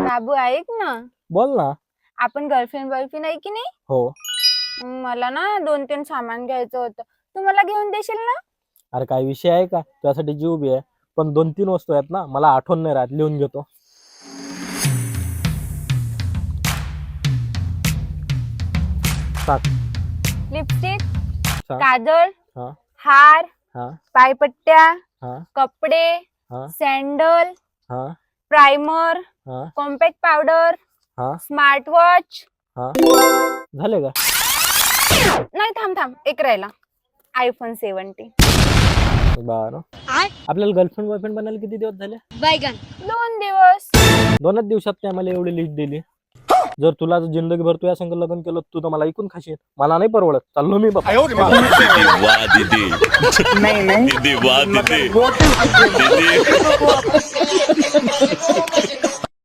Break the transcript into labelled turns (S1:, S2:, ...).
S1: बाबू ऐक ना,
S2: बोल ना.
S1: आपण गर्लफ्रेंड बॉयफ्रेंड आहे की नाही.
S2: हो.
S1: मला ना 2-3 सामान घ्यायचं होतं, तू मला घेऊन देशील ना.
S2: अरे काय विषय आहे का, त्यासाठी जीव बी आहे. पण 2-3 वस्तू आहेत ना, मला आठवण नाही राहत, लिहून घेतो. सांग.
S1: लिपस्टिक,
S2: सांग.
S1: काजळ,
S2: हा
S1: हार,
S2: हा
S1: पायपट्ट्या,
S2: हा
S1: कपडे,
S2: हा
S1: सॅन्डल,
S2: हा
S1: प्रायमर,
S2: हा
S1: कॉम्पॅक्ट पावडर,
S2: हा
S1: स्मार्ट वॉच.
S2: हा झाले का?
S1: नाही, थांब थांब, एक राहिला, आयफोन 70.
S2: बरं. आपल्याला गर्लफ्रेंड बॉयफ्रेंड बनायला किती दिवस झाले?
S1: 2 दिवस.
S2: 2च दिवसात ते आम्हाला एवढी लिस्ट दिली. जर तुला जिंदगीभर तू या संग लग्न केलं, तू तर मला ऐकून खाशील. मला नाही परवडत, चाललो मी बाबा.
S3: दीदी वाह दीदी, दीदी वाह दीदी, दीदी